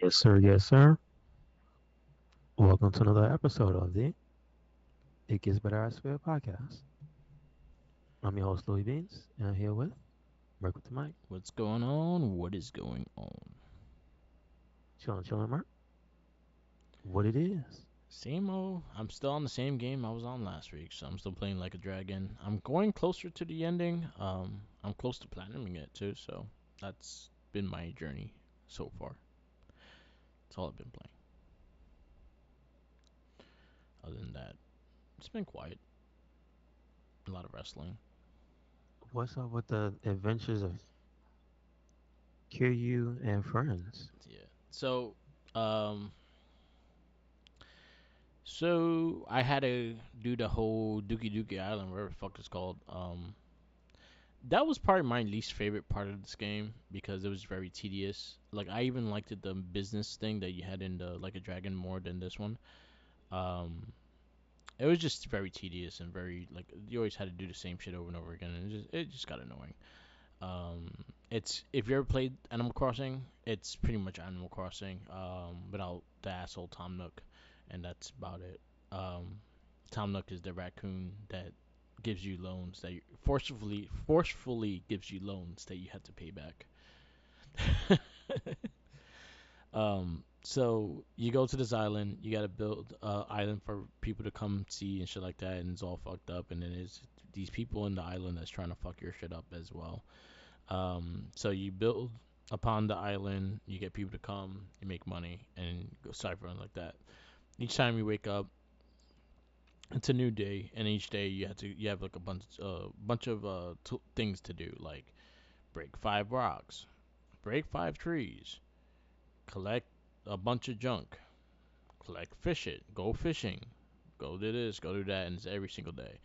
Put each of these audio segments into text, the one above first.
Yes, sir. Yes, sir. Welcome to another episode of the It Gets Better I Swear podcast. I'm your host, Louis Beans, and I'm here with Mark with the mic. What's going on? What is going on? Chillin', chillin', Mark. What it is. Same old. I'm still on the same game I was on last week, so I'm still playing like a dragon. I'm going closer to the ending. I'm close to platinuming it too, so that's been my journey so far. That's all I've been playing. Other than that, it's been quiet. A lot of wrestling. What's up with the adventures of Kiryu and friends? Yeah. Um, so I had to do the whole Dookie Dookie Island, whatever the fuck it's called. That was probably my least favorite part of this game because it was very tedious. Like I even liked it the business thing that you had in the Like a Dragon more than this one. Um, it was just very tedious and very like you always had to do the same shit over and over again, and it just got annoying. It's if you ever played Animal Crossing, it's pretty much Animal Crossing, without the asshole Tom Nook, and that's about it. Um, Tom Nook is the raccoon that gives you loans that you forcefully gives you loans that you have to pay back. So you go to this island, you gotta build a island for people to come see and shit like that, and it's all fucked up, and then there's these people in the island that's trying to fuck your shit up as well. So you build upon the island, you get people to come, you make money, and go cipher and like that. Each time you wake up, it's a new day, and each day you have like a bunch of things to do, like break 5 rocks, break 5 trees, collect a bunch of junk, collect fish it, go fishing, go do this, go do that, and it's every single day.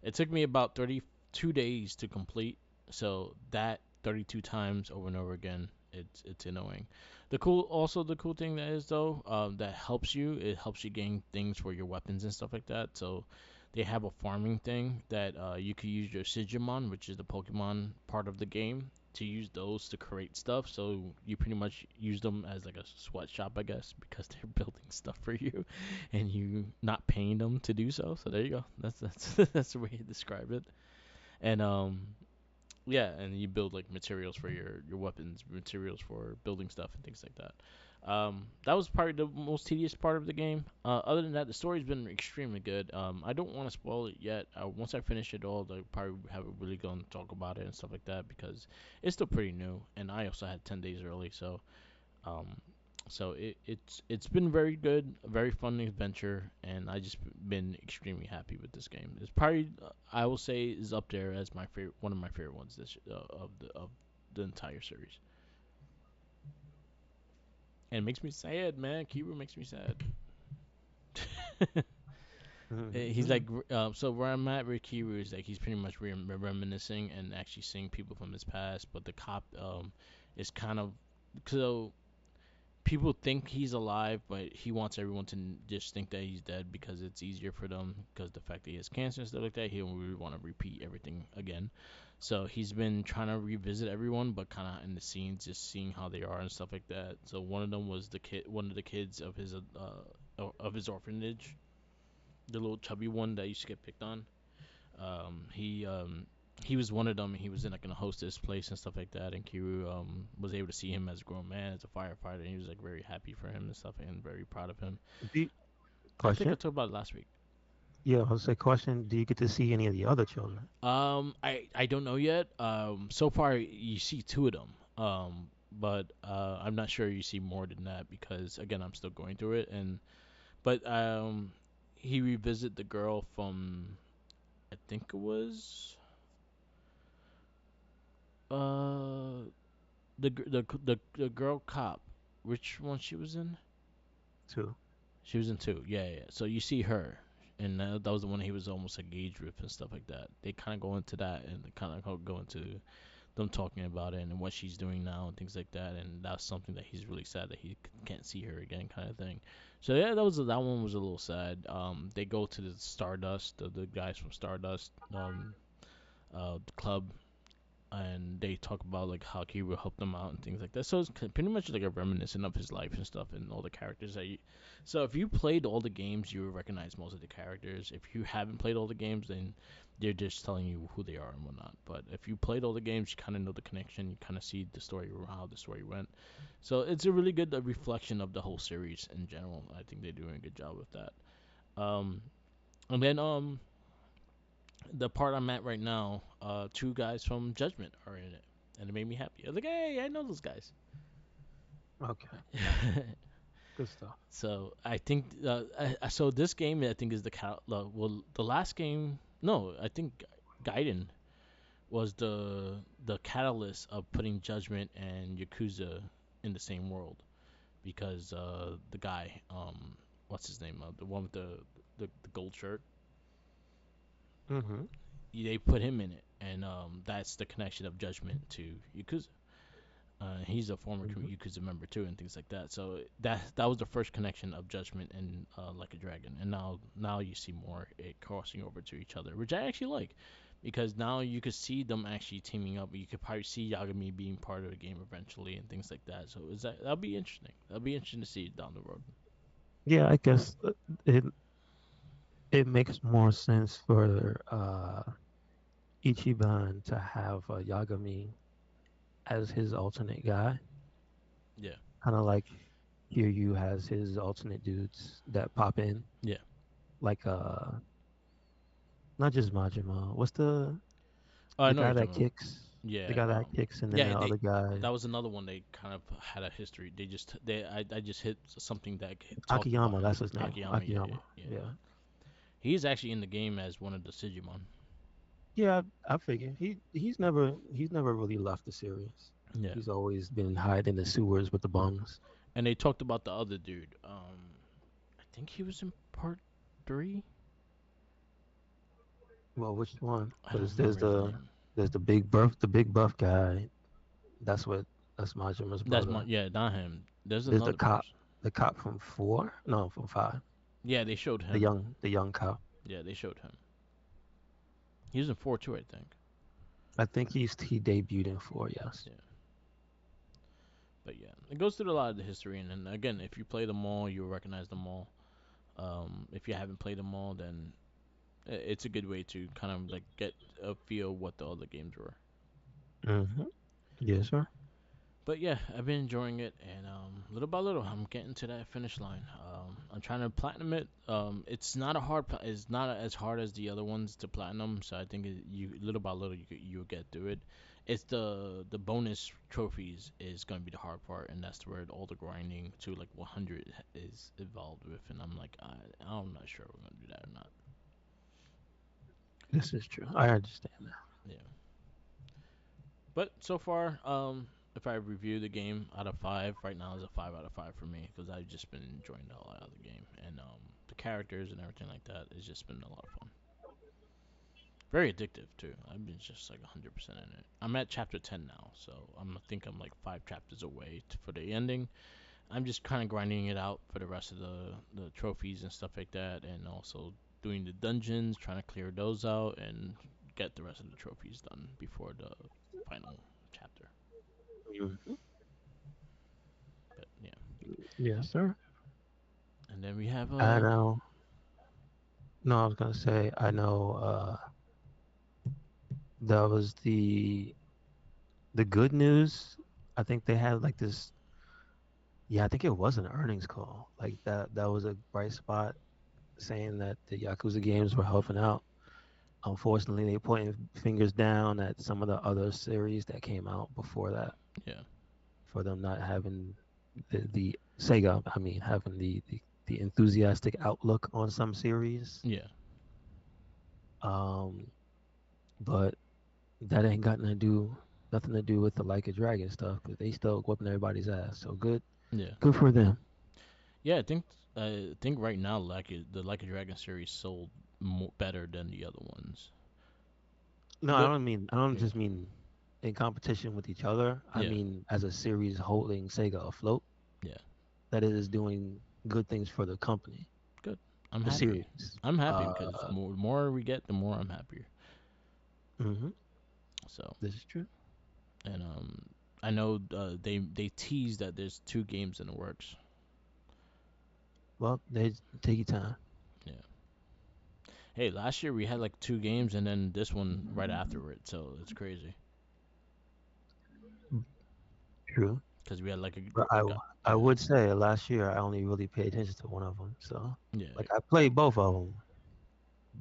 It took me about 32 days to complete, so that 32 times over and over again, it's annoying. The cool thing that is though, that helps you, it helps you gain things for your weapons and stuff like that. So they have a farming thing that you could use your Sigimon, which is the Pokemon part of the game, to use those to create stuff. So you pretty much use them as like a sweatshop, I guess, because they're building stuff for you, and you not paying them to do so. So there you go. That's that's the way to describe it. And yeah, and you build like materials for your weapons, materials for building stuff and things like that. That was probably the most tedious part of the game. Other than that, the story's been extremely good. I don't want to spoil it yet. Once I finish it all, I'll probably have a really go and talk about it and stuff like that because it's still pretty new, and I also had 10 days early, um, so it's been very good, a very fun adventure, and I just been extremely happy with this game. It's probably I will say is up there as my favorite, one of my favorite ones this of the entire series. And it makes me sad, man. Kiru makes me sad. He's like, so where I'm at with Kiru is like he's pretty much reminiscing and actually seeing people from his past, but the cop is kind of so people think he's alive, but he wants everyone to just think that he's dead because it's easier for them because the fact that he has cancer and stuff like that. He don't really want to repeat everything again. So he's been trying to revisit everyone, but kind of in the scenes, just seeing how they are and stuff like that. So one of them was one of the kids of his orphanage, the little chubby one that used to get picked on. He was one of them. He was in like in a hostess place and stuff like that. And Kiru was able to see him as a grown man, as a firefighter. And he was like very happy for him and stuff, and very proud of him. Do I think I question? talked about it last week. Yeah, I'll say question. Do you get to see any of the other children? I don't know yet. So far you see two of them. But I'm not sure you see more than that because again I'm still going through it. But he revisit the girl from I think it was uh the girl cop. Which one she was in? Too. She was in two. Yeah, yeah. So you see her, and that was the one he was almost engaged with and stuff like that. They kind of go into that and they kind of go into them talking about it and what she's doing now and things like that. And that's something that he's really sad that he can't see her again, kind of thing. So yeah, that one was a little sad. They go to the Stardust, the guys from Stardust, the club, and they talk about like how Kiryu helped them out and things like that. So it's pretty much like a reminiscent of his life and stuff and all the characters that you. So if you played all the games, you will recognize most of the characters. If you haven't played all the games, then they're just telling you who they are and whatnot. But if you played all the games, you kind of know the connection. You kind of see the story, how the story went. So it's a really good reflection of the whole series in general. I think they're doing a good job with that. Um, and then the part I'm at right now, two guys from Judgment are in it, and it made me happy. I was like, hey, I know those guys. Okay, good stuff. So I think, so this game I think is well, the last game. No, I think Gaiden was the catalyst of putting Judgment and Yakuza in the same world because the guy, what's his name, the one with the gold shirt, Mm-hmm. they put him in it, and that's the connection of Judgment to Yakuza. He's a former Mm-hmm. Yakuza member too, and things like that. So that was the first connection of Judgment and Like a Dragon, and now you see more it crossing over to each other, which I actually like, because now you could see them actually teaming up. You could probably see Yagami being part of the game eventually, and things like that. So is that'll be interesting. That'll be interesting to see down the road. Yeah, I guess it it makes more sense for Ichiban to have Yagami as his alternate guy, Yeah, kind of like Kiryu has his alternate dudes that pop in, yeah. like not just Majima. What's I the know what guy you're that talking about. kicks? The Yeah, guy that kicks, and then yeah. the They other guy, that was another one they kind of had a history. I just hit something that talked about Akiyama. him. That's his name, Akiyama, yeah, Akiyama. yeah, yeah. Yeah, He's actually in the game as one of the Sigimon. yeah. I figure he's never really left the series. Yeah, He's always been hiding in the sewers with the bums. and they talked about the other dude. I think he was in part three. Well, which one? I don't Because remember his name. there's the big buff guy. That's what that's Majima's That's my brother. yeah, not him. There's There's another person. the cop from four, no, from five. Yeah, they showed him. The young cop. Yeah, they showed him. He was in four too, I think. I think he debuted in four. Yes. Yeah, but yeah, it goes through a lot of the history, and then again, if you play them all, you'll recognize them all. If you haven't played them all, then it's a good way to kind of like get a feel what the other games were. Mm-hmm. Yes, sir. But yeah, I've been enjoying it, and little by little, I'm getting to that finish line. I'm trying to platinum it. It's not a it's not as hard as the other ones to platinum. So I think you little by little you'll get through it. It's the bonus trophies is gonna be the hard part, and that's where all the grinding to like 100 is involved with. And I'm like, I'm not sure we're gonna do that or not. This is true. I understand that. Yeah. But so far, if I review the game out of five, right now is a 5 out of 5 for me because I've just been enjoying the hell out of the game, and the characters and everything like that has just been a lot of fun. Very addictive too. I've been just like 100% in it. I'm at chapter 10 now, so I think I'm like 5 chapters away for the ending. I'm just kind of grinding it out for the rest of the trophies and stuff like that, and also doing the dungeons, trying to clear those out and get the rest of the trophies done before the final chapter. Mhm. But yeah. Yes, sir. And then we have I know. No, I was gonna say I know. That was the good news. I think they had like this. Yeah, I think it was an earnings call. Like that was a bright spot saying that the Yakuza games were helping out. Unfortunately, they pointing fingers down at some of the other series that came out before that yeah. for them not having the Sega. I mean, having the enthusiastic outlook on some series. Yeah. Um, but that ain't got nothing to do with the Like a Dragon stuff because they still whooping everybody's ass. So Yeah. good for them. Yeah, I think right now the Like a Dragon series sold better than the other ones. No, But I don't yeah. just mean in competition with each other. I Yeah. mean as a series holding Sega afloat, Yeah. that it is doing good things for the company, Good. I'm the happy. series. I'm happy because more we get, the more I'm happier. Mhm. So This is true. and I know they teased that there's two games in the works. Well, they take your time. Yeah. Hey, last year we had like two games, and then this one right after it, so it's crazy. True. Because we had like But a guy. I Yeah. would say last year I only really paid attention to one of them. So Yeah. like I played both of them,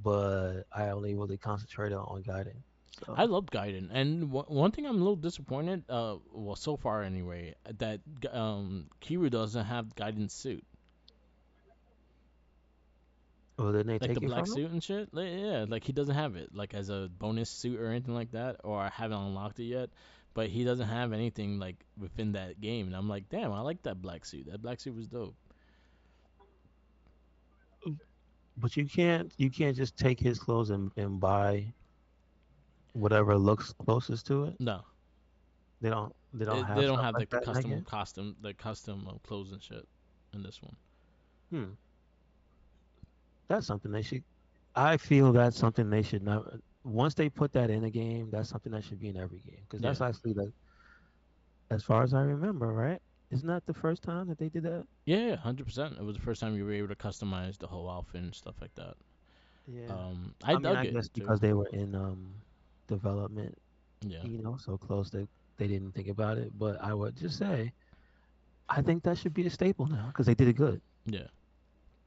but I only really concentrated on guiding. So I loved Gaiden, and one thing I'm a little disappointed. Well, so far anyway, that Kiru doesn't have Gaiden's suit, well, didn't they like the take it black from him? suit and shit. Like, yeah, like he doesn't have it, like as a bonus suit or anything like that, or I haven't unlocked it yet. But he doesn't have anything like within that game, and I'm like, damn, I like that black suit. That black suit was dope. But you can't just take his clothes and buy whatever looks closest to it. No, They don't they have don't stuff have like like the that in that custom game. costume, the custom clothes and shit in this one. Hmm. That's something they should. I feel that's something they should not. Once they put that in a game, that's something that should be in every game because Yeah. that's actually the, as far as I remember, right? Isn't that the first time that they did that? Yeah, 100%. It was the first time you were able to customize the whole outfit and stuff like that. Yeah. I I mean, dug I it guess too. because they were in development, Yeah, so close that they didn't think about it. But I would just say, I think that should be a staple now because they did it good. yeah.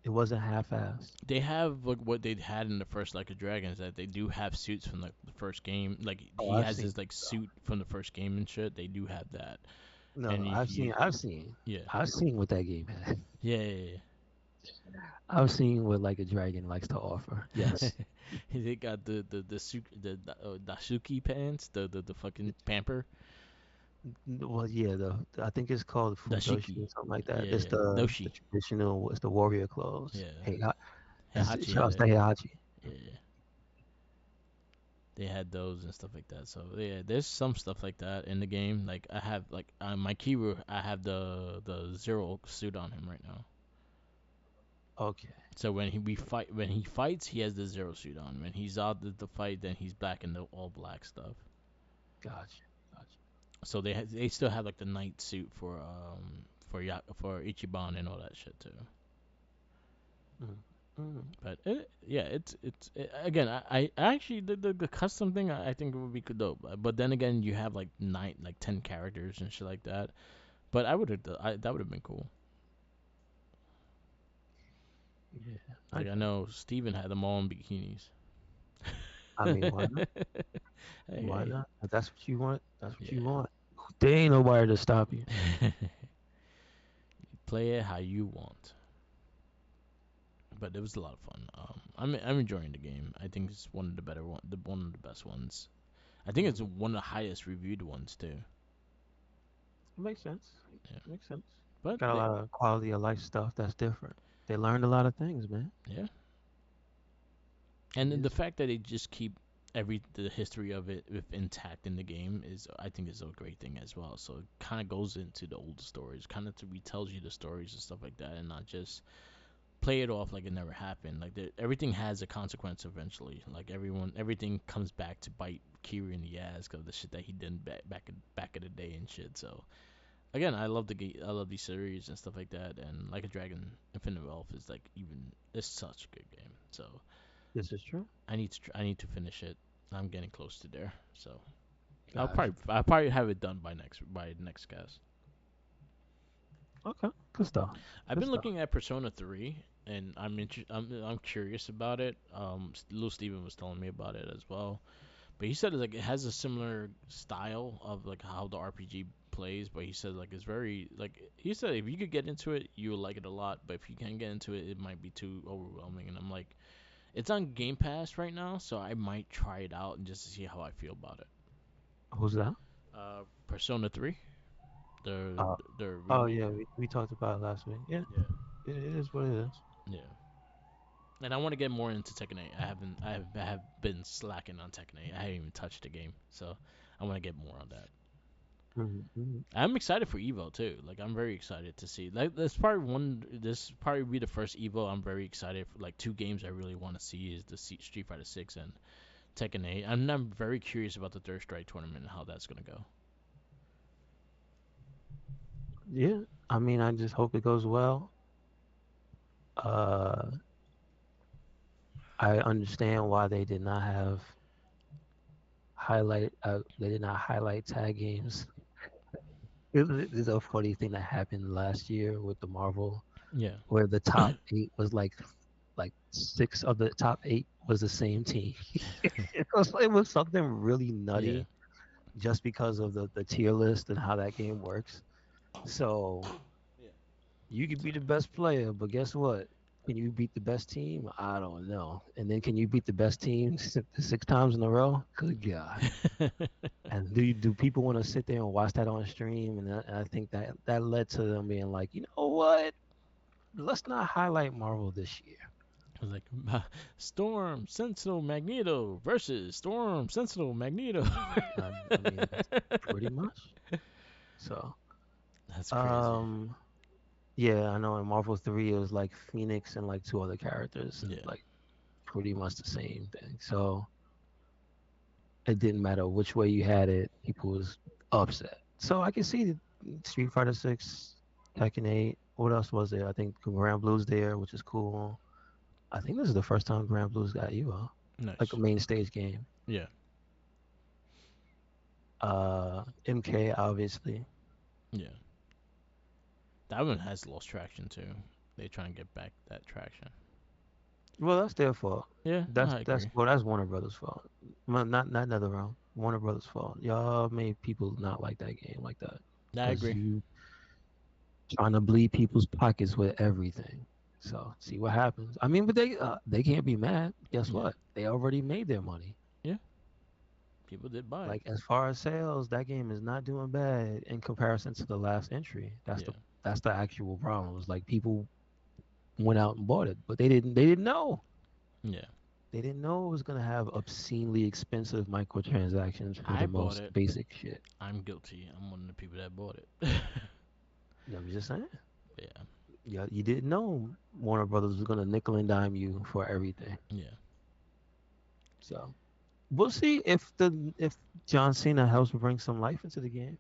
It wasn't half-assed. They have like what they had in the first Like a Dragons, that they do have suits from like the first game. Like Oh, he I've has seen his like stuff. suit from the first game and shit. They do have that, No, and no, you, you yeah, I've seen what that game had. yeah, yeah, I've seen what like a dragon likes to offer. yeah. Yes. They got the Dasuki pants, the fucking pamper Well, yeah, I think it's called Dashiki. fudoshi or something like that. Yeah, It's yeah, the Doshi. traditional, it's the warrior clothes. Yeah, Hey, Heihachi shout had out to it. Heihachi. Yeah, yeah. They had those and stuff like that. So yeah, there's some stuff like that in the game. Like I have like my Kiru, I have the Zero suit on him right now. Okay, So when he fights, he has the Zero suit on. When he's out the fight, then he's back in the all black stuff. gotcha, gotcha. So they still have like the night suit for Ichiban and all that shit too. Mm, mm. But yeah, again. I actually the custom thing. I think it would be good though. But then again, you have like 10 characters and shit like that. But that would have been cool. Yeah, I Like I get it. know Steven had them all in bikinis. I mean, why not? Why Hey, not? If that's what you want, that's what you yeah. want. There ain't nobody to stop you. Play it how you want. But it was a lot of fun. I'm enjoying the game. I think it's one of the one of the best ones. I think it's Mm. one of the highest reviewed ones too. It makes sense. Yeah. Makes sense. But Got a lot of quality of life stuff that's different. They learned a lot of things, man. yeah. And then the Yes. fact that they just keep the history of it intact in the game is, I think, is a great thing as well. So it kind of goes into the old stories, kind of retells you the stories and stuff like that, and not just play it off like it never happened. Like everything has a consequence eventually. Like everything comes back to bite Kiri in the ass because of the shit that he did back in the day and shit. So again, I love these series and stuff like that. And Like a Dragon, Infinite Wealth is like even it's such a good game. So This is true. I need to finish it. I'm getting close to there. So Gotcha. I'll probably have it done by next cast. Okay. Good stuff. I've Good been stuff. looking at Persona 3, and I'm curious about it. Lil Steven was telling me about it as well, but he said like it has a similar style of like how the RPG plays, but he said like it's very like he said if you could get into it, you will like it a lot, but if you can't get into it, it might be too overwhelming. And I'm like, it's on Game Pass right now, so I might try it out and just to see how I feel about it. Who's that? Persona 3, Uh, the oh remake. yeah, we talked about it last week. Yeah, Yeah. it is what it is. Yeah. And I want to get more into Tekken 8. I have been slacking on Tekken 8. I haven't even touched the game, so I want to get more on that. Mm-hmm. I'm excited for Evo too. Like I'm very excited to see. Like this probably one. This probably be the first Evo. I'm very excited for. Like two games I really want to see is the Street Fighter 6 and Tekken 8. I'm very curious about the Third Strike tournament and how that's gonna go. Yeah, I mean, I just hope it goes well. Uh, I understand why they did not have they did not highlight tag games. There's a funny thing that happened last year with the Marvel, Yeah. where the top eight was like six of the top eight was the same team. It was something really Yeah. nutty just because of the tier list and how that game works. So Yeah. you could be the best player, but guess what? Can you beat the best team? I don't know. And then can you beat the best team six times in a row? Good God. And do people want to sit there and watch that on stream? And I think that led to them being like, you know what? Let's not highlight Marvel this year. It was like Storm, Sentinel, Magneto versus Storm, Sentinel, Magneto. I mean, that's pretty much. So, That's crazy. um, yeah, I know in Marvel 3 it was like Phoenix and like two other characters, Yeah. like pretty much the same thing. So it didn't matter which way you had it, people was upset. So I can see Street Fighter 6, Tekken 8. What else was there? I think Grand Blue's there, which is cool. I think this is the first time Grand Blue's got you, like a Nice. main stage game. Yeah. MK obviously. Yeah. That one has lost traction too. They try and get back that traction. Well, that's their fault. Yeah, That's I that's agree. well, that's Warner Brothers' fault. Well, not NetherRealm. Warner Brothers' fault. Y'all made people not like that game like that I because agree. you trying to bleed people's pockets with everything. So see what happens. I mean, but they can't be mad. Guess Yeah. what? They already made their money. Yeah. People did buy it. Like as far as sales, that game is not doing bad in comparison to the last entry. Yeah. That's the actual problem. It's like people went out and bought it, but they didn't know. Yeah. They didn't know it was gonna have obscenely expensive microtransactions for I the bought most it. basic shit. I'm guilty. I'm one of the people that bought it. I'm just saying. Yeah. Yeah, you didn't know Warner Brothers was gonna nickel and dime you for everything. Yeah. So we'll see if John Cena helps bring some life into the game.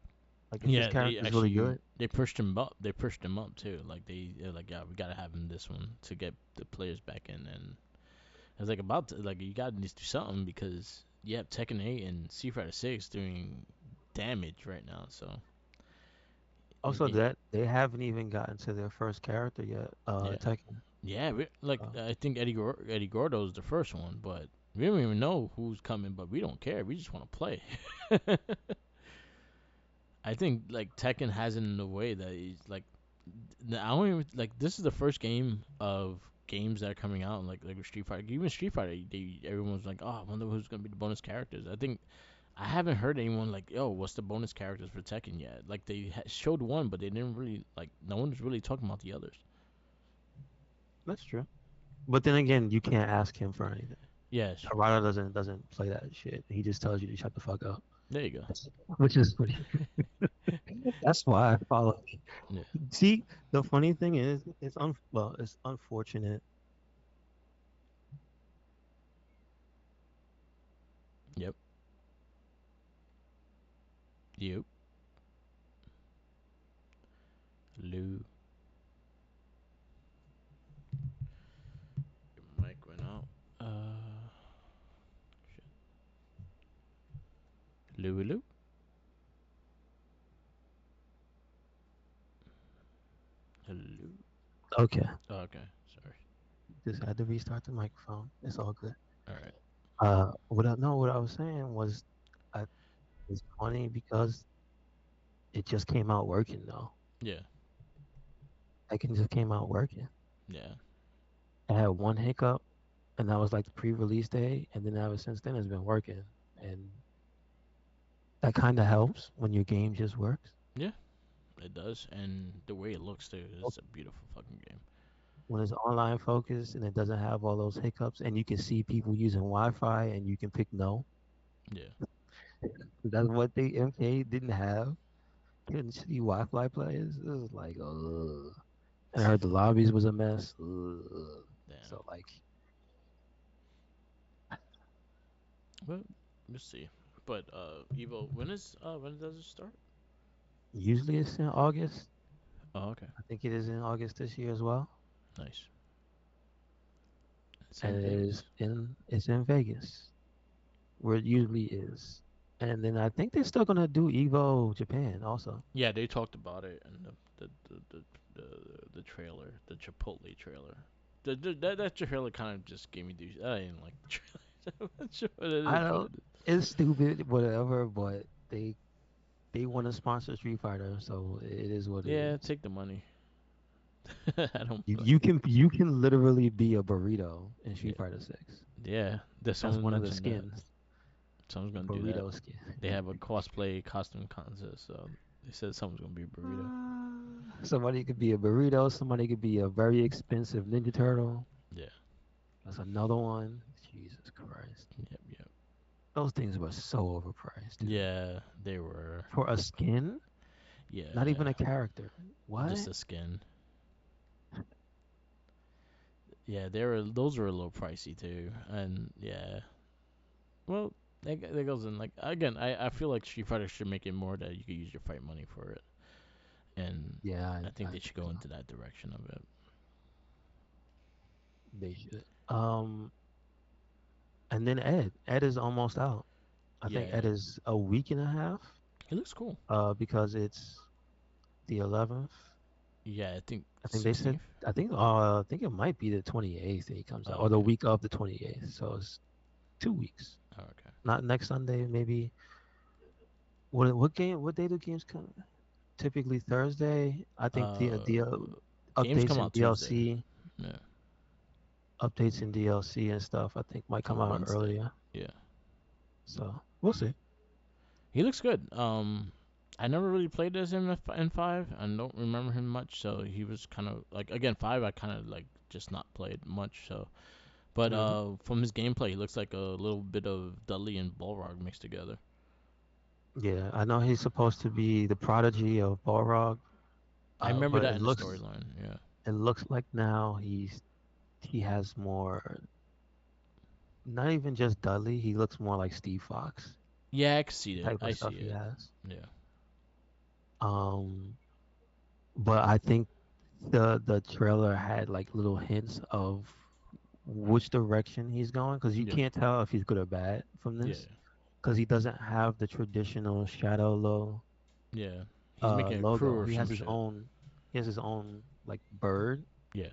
Like if his Yeah, they character is really actually good. they pushed him up. They pushed him up too. Like they're like, yeah, we gotta have him this one to get the players back in. And I was like, about to, like you gotta need to do something because you have Tekken 8 and Street Fighter 6 doing damage right now. So Also, y- that they haven't even gotten to their first character yet. yeah, Tekken. yeah. Like Uh, I think Eddie Gordo is the first one, but we don't even know who's coming. But we don't care. We just want to play. I think like Tekken has it in a way that he's like I don't even like this is the first game of games that are coming out like with Street Fighter. Even Street Fighter, everyone's like, oh, I wonder who's gonna be the bonus characters. I think I haven't heard anyone like, yo, what's the bonus characters for Tekken yet? Like they showed one, but they didn't really like. No one's really talking about the others. that's true. But then again, you can't ask him for anything. Yeah, it's true. Harada doesn't play that shit. He just tells you to shut the fuck up. There you go. Which is that's why I follow. Yeah. See, the funny thing is, it's unfortunate. Yep. Yep. Lou. Your mic went out. Shit. Lou. Lou. Hello. Okay, Oh, okay. Sorry. just had to restart the microphone. It's all good. All right. What I was saying was, I, it's funny because it just came out working though. Yeah. I can just came out working. Yeah. I had one hiccup, and that was like the pre-release day, and then ever since then it's been working, and that kind of helps when your game just works. Yeah. It does, and the way it looks too, it's a beautiful fucking game. When it's online focused and it doesn't have all those hiccups, and you can see people using Wi-Fi, and you can pick no. Yeah. That's what they MK didn't have. Couldn't see Wi-Fi players. It was like, ugh. And I heard the lobbies was a mess. Ugh. Damn. So like, Well, we'll see. But Evo, when does it start? usually it's in August. Oh, okay. I think it is in August this year as well, Nice. It's and in Vegas. it's in Vegas where it usually is. And then I think they're still gonna do Evo Japan also. Yeah, they talked about it in the, the trailer, the Chipotle trailer. That trailer kind of just gave me douche. I didn't like the trailer. I'm sure what it I is, what don't. it is. It's stupid, whatever, but they want to sponsor Street Fighter, so it is what it Yeah, is. take the money. I don't like. You can literally be a burrito in Yeah, Street Fighter Six. yeah. There's That's someone one of the mentioned that. skins, Someone's gonna do that. burrito skin. They have a cosplay costume contest, so they said someone's gonna be a burrito. Somebody could be a burrito. Somebody could be a very expensive Ninja Turtle. Yeah. That's another one. Jesus Christ, Yep. Yep. those things were so overpriced, dude. Yeah, they were. For a skin, not even Yeah, a character. just What? a skin. Yeah, they were. Those were a little pricey too, and yeah. Well, that goes in like again. I feel like Street Fighter should make it more that you could use your fight money for it, and Yeah, I think I they should think go so. into that direction of it. They should. And then Ed. Ed is almost out. I think Ed Yeah, is a week and a half. it looks cool. Because it's the 11th. Yeah, I think I think they said. 16th. I think it might be the 28th that he comes out, Oh, or the okay. week of the 28th. So it's 2 weeks. Oh, okay. Not next Sunday. Maybe. What game? What day do games come? Typically Thursday. I think Uh, the games updates come in out Tuesday. DLC, Yeah. and stuff. I think might come Oh, out Wednesday. earlier. Yeah. So we'll see. He looks good. I never really played as him in five. I don't remember him much, so he was kind of like again five. I kind of like just not played much. So, but Hmm. from his gameplay, he looks like a little bit of Dudley and Balrog mixed together. Yeah, I know he's supposed to be the prodigy of Balrog, I remember but that in the storyline. Yeah. it looks like now he has more. Not even just Dudley. He looks more like Steve Fox. Yeah, I can see The it. type of I see stuff he it. has. Yeah. Um, but I think the trailer had like little hints of which direction he's going because you Yeah. can't tell if he's good or bad from Yeah. this because he doesn't have the traditional Shadow Yeah. He's making a crew logo. or some shit. He has his own like bird, Yeah.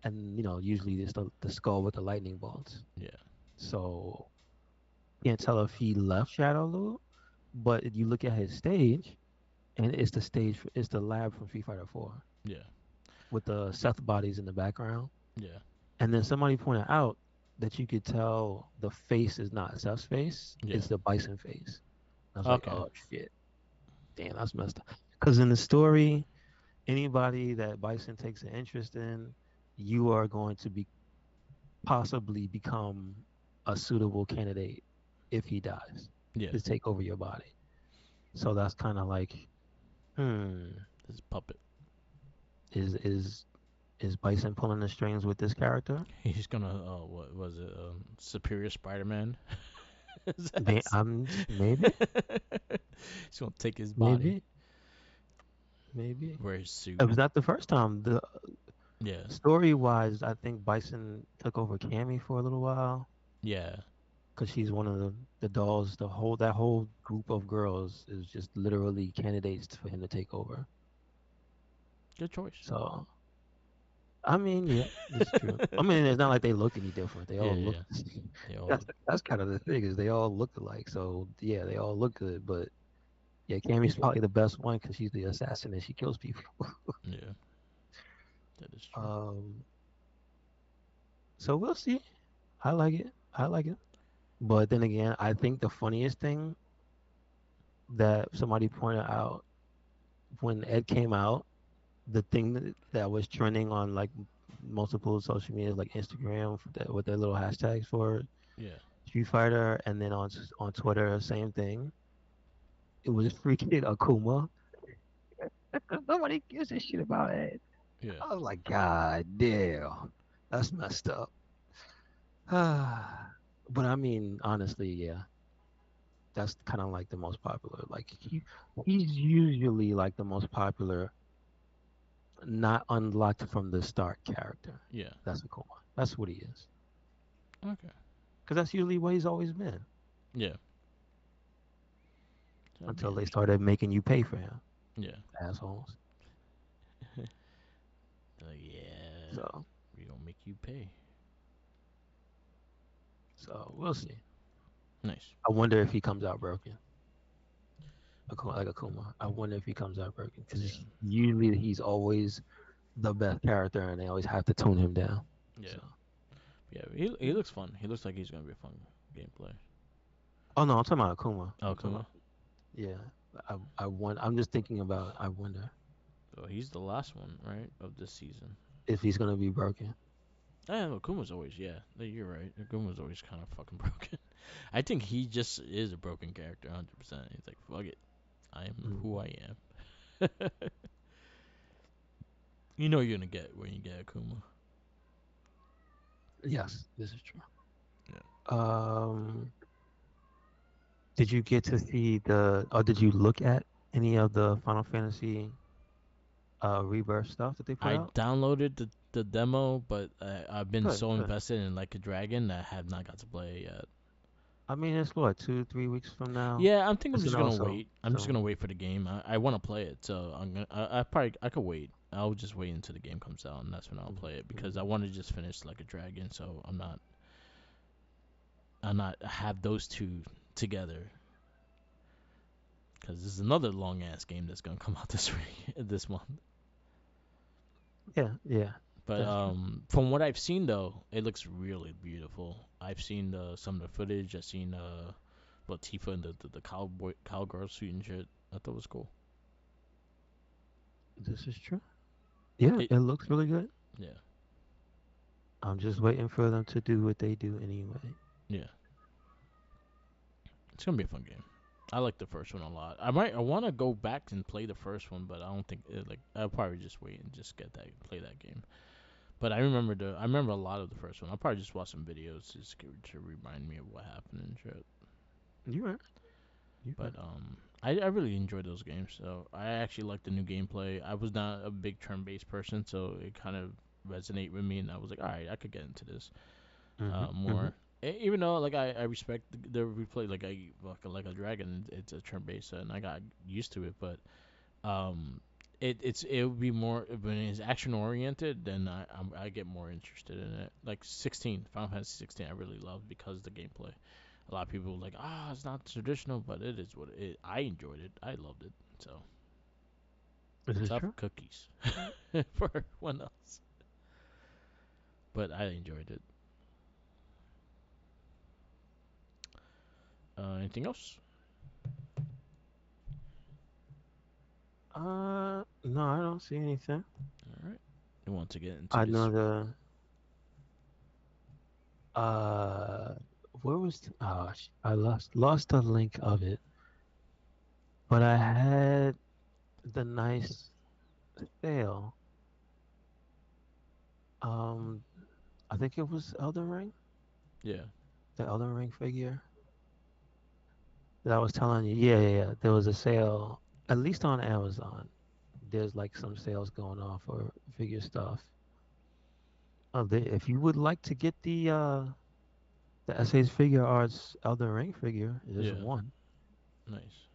and usually it's the skull with the lightning bolts. Yeah. So can't tell if he left Shadow, but if you look at his stage, and it's the lab from Street Fighter 4 Yeah. with the Seth bodies in the background. Yeah. And then somebody pointed out that you could tell the face is not Seth's face, Yeah. it's the Bison face. I was like, Okay. oh shit, damn, that's messed up. Because in the story, anybody that Bison takes an interest in, you are going to be possibly become a suitable candidate if he dies Yeah. to take over your body. So that's kind of like, hmm, This puppet. is is is Bison pulling the strings with this character? He's gonna. What was it? Superior Spider-Man. Maybe, He's gonna take his body, maybe, maybe. wear his suit. It was not the first time. The Yeah. story wise, I think Bison took over Cammy for a little while Yeah. because she's one of the dolls. That whole group of girls is just literally candidates for him to take over. Good choice. So I mean, yeah, it's true. I mean, it's not like they look any different. They Yeah. all look. Yeah. They all. That's kind of the thing is they all look alike. So yeah, they all look good. But yeah, Cammy's probably the best one because she's the assassin and she kills people. Yeah. That is true. um, so we'll see. I like it. I like it. But then again, I think the funniest thing that somebody pointed out when Ed came out, the thing that was trending on like multiple social media, like Instagram, with their little hashtags for Yeah. Street Fighter, and then on Twitter, same thing. It was freaking Akuma. Nobody gives a shit about Ed. Yeah. I was like, God damn, that's messed up. But I mean, honestly, yeah, that's kind of like the most popular. Like he's usually like the most popular not unlocked from the start character. Yeah. That's Akuma. That's what he is. Okay. Because that's usually what he's always been Yeah. That'd be until they interesting. started making you pay for him, Yeah. assholes. Yeah. So, We don't make you pay. so we'll see. Nice. I wonder if he comes out broken. Like Akuma. I wonder if he comes out broken Yeah. because usually he's always the best character, and they always have to tone him down. Yeah. So, Yeah. He looks fun. He looks like he's gonna be a fun gameplay. oh no, I'm talking about Akuma. Oh, I'm talking Kuma. about yeah. I want. I'm just thinking about. I wonder So he's the last one, right, of this season. if he's gonna be broken. Yeah, no, Kuma's always, yeah. No, you're right. Kuma's always kind of fucking broken. I think he just is a broken character, 100%. He's like, fuck it. I am who Mhm. I am. You know you're gonna get when you get a Kuma. Yes, this is true. Yeah. Um, did you get to see or did you look at any of the Final Fantasy Rebirth stuff that they put I out? downloaded the demo, but I've been Good, so good. invested in Like a Dragon that I have not got to play it yet. I mean, it's what 2, 3 weeks from now. Yeah, I'm thinking I'm It's just an gonna also wait. I'm just so gonna wait for the game. I want to play it, so I probably I could wait. I'll just wait until the game comes out, and that's when I'll mhm, play it because I mhm. want to just finish Like a Dragon. So I'm not have those two together because this is another long ass game that's gonna come out this week, this month. Yeah, yeah, But that's true. from what I've seen though, it looks really beautiful. I've seen some of the footage. I've seen Tifa in the cowgirl suit and shit. I thought it was cool. This is true. Yeah, It it looks really good. yeah I'm just waiting for them to do what they do anyway. yeah. It's gonna be a fun game. I like the first one a lot. I want to go back and play the first one, but I don't think like I'll probably just wait and just get that play that game. But I remember a lot of the first one. I'll probably just watch some videos just to remind me of what happened and shit. You right. You right. But I really enjoyed those games. So I actually like the new gameplay. I was not a big turn-based person, so it kind of resonate with me, and I was like, all right, I could get into this Mhm. Mhm. more. Even though like I respect the replay, like a dragon, it's a turn-based, and I got used to it, but it would be more when it's action oriented, then I get more interested in it. Like 16, Final Fantasy 16, I really love because of the gameplay. A lot of people were like, it's not traditional, but it is what it. I enjoyed it. I loved it. So This is tough true. cookies for everyone else, but I enjoyed it. Anything else? No, I don't see anything. All right. You want to get into I know this? uh, where was I lost the link of it, but I had the nice sale. Um, I think it was Elden Ring, Yeah. the Elden Ring figure that I was telling you. Yeah, yeah, yeah. There was a sale, at least on Amazon. There's like some sales going on for figure stuff. If you would like to get the SA's Figure Arts Elden Ring figure, there's Yeah. one. Nice.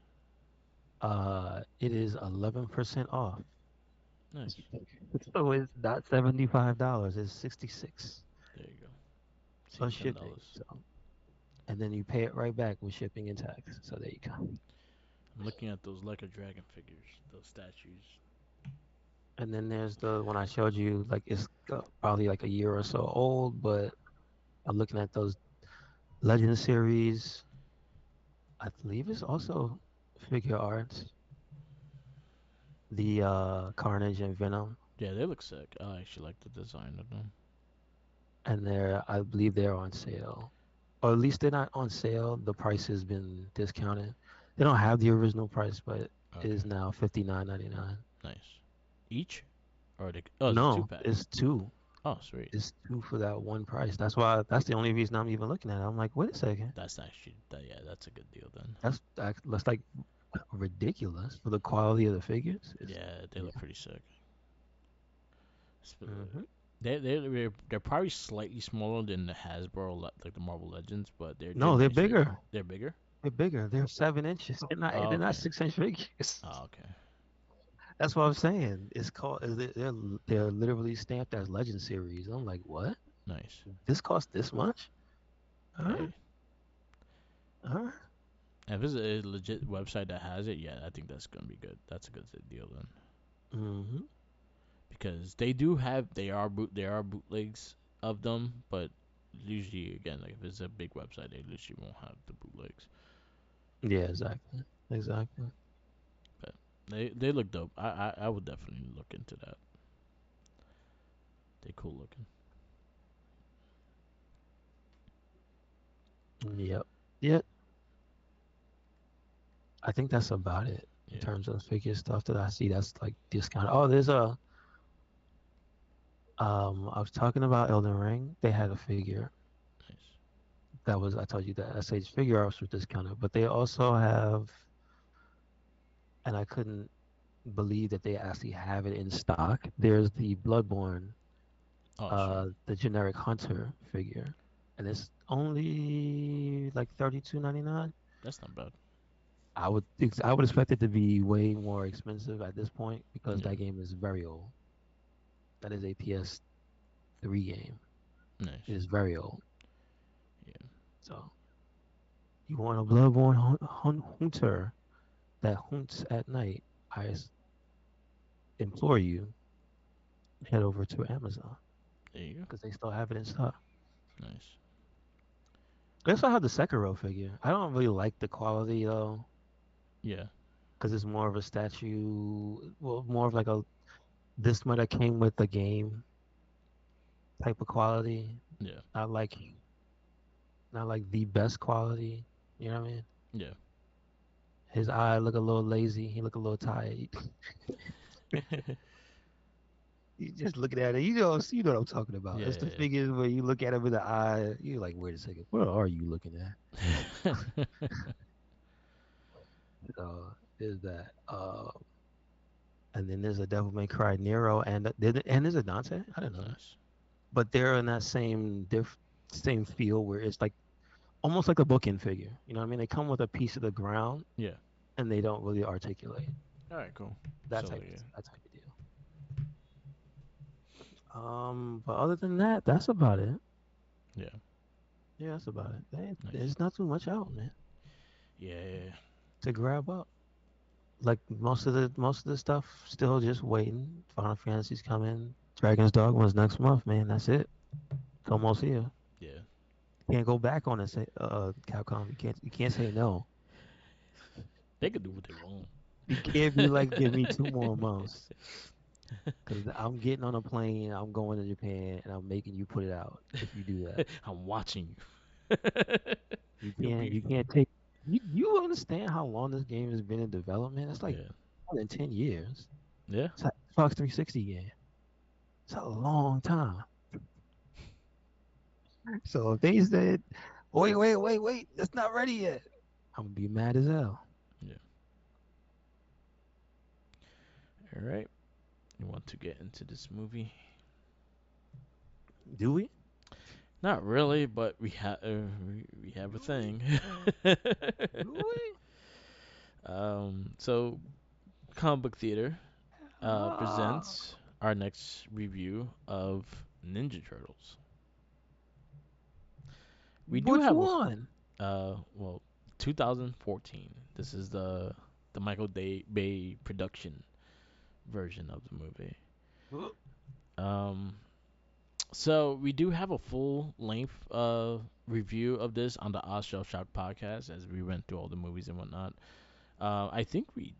It is 11% off. Nice. So it's not $75. It's 66 There you go. plus Save ten shipping. dollars. So and then you pay it right back with shipping and tax. So there you go. I'm looking at those Like a Dragon figures, those statues. And then there's the one I showed you. Like it's probably like a year or so old, but I'm looking at those Legend series. I believe it's also figure arts. The Carnage and Venom, Yeah, they look sick. I actually like the design of them. and I believe they're on sale, or at least they're not on sale. The price has been discounted. They don't have the original price, but it Okay. is now 59.99. Nice. Each? Or the oh, it's a two No, pack. it's two. Oh, sweet. It's two for that one price. That's the only reason I'm even looking at it. I'm like, wait a second, That's actually yeah, that's a good deal then. that's like ridiculous for the quality of the figures. It's Yeah, they yeah. look pretty sick. Sp- Hmm. they're probably slightly smaller than the Hasbro like the Marvel Legends, but they're No, they're nicer. bigger. They're bigger. They're bigger. They're 7 inches. Oh, They're not okay. 6 inch figures. Oh, okay. That's what I'm saying. It's called. They're literally stamped as Legend series. I'm like, what? Nice. This cost this much? Huh? Hey, Huh? if it's a legit website that has it, yeah, I think that's gonna be good. That's a good deal then, Hmm. because they are bootlegs of them, but usually again, like if it's a big website, they literally won't have the bootlegs. Yeah, exactly. Exactly. But they look dope. I would definitely look into that. They cool looking. Yep. Yeah, I think that's about it in Yeah, terms of figure stuff that I see. That's like discount. Oh, there's a. I was talking about Elden Ring. They had a figure nice. that was. I told you that SH figure arts was discounted, but they also have, and I couldn't believe that they actually have it in stock. There's the Bloodborne, Oh shit, the generic hunter figure, and it's only like 32.99. that's not bad. I would expect it to be way more expensive at this point because Yeah, that game is very old. That is a PS3 game. It nice. is very old. Yeah, So you want a Bloodborne hunter that hunts at night? Implore you head over to Amazon there you because they still have it in stock. go. Nice. They also have the Sekiro figure. I don't really like the quality though Yeah, because it's more of a statue. Well, more of like a this one that came with the game type of quality. yeah, Not like not like the best quality. You know what I mean? yeah. His eye look a little lazy. He look a little tired. You just looking at it. You know what I'm talking about. It's the Yeah, figures where you look at it with the eye. You're like, wait a second. What are you looking at? yeah. There's that. And then there's a Devil May Cry Nero, and there's a Dante. I don't know that. Nice. But they're in that same feel where it's like almost like a bookend figure. You know what I mean? They come with a piece of the ground Yeah. and they don't really articulate. All right, cool. That So type yeah, that type of deal. But other than that, that's about it. yeah, Yeah, that's about it. nice. There's not too much out, man, Yeah, to grab up. Like most of the stuff still just waiting. Final Fantasy's coming. Dragon's Dogma's next month, man. That's it. It's almost here. yeah. Can't go back on it. Say, Capcom. You can't say no. They could do what they want. You can't be like, give me 2 more months. Cause I'm getting on a plane. I'm going to Japan, and I'm making you put it out. If you do that, I'm watching you. you You'll can't. be. You can't take. You understand how long this game has been in development? It's like Yeah, more than 10 years. yeah. It's like Xbox 360 game. It's a long time. So if they said, wait, it's not ready yet, I'm gonna be mad as hell. Yeah. All right. You want to get into this movie? Do we? Not really, but we have a Do we? thing. Do we? So comic book theater Ah, presents our next review of Ninja Turtles. We do which have a one? well, 2014. This is the Michael Bay production version of the movie. Uh, Um, so we do have a full length review of this on the Oz Shell Shock podcast as we went through all the movies and whatnot. I think we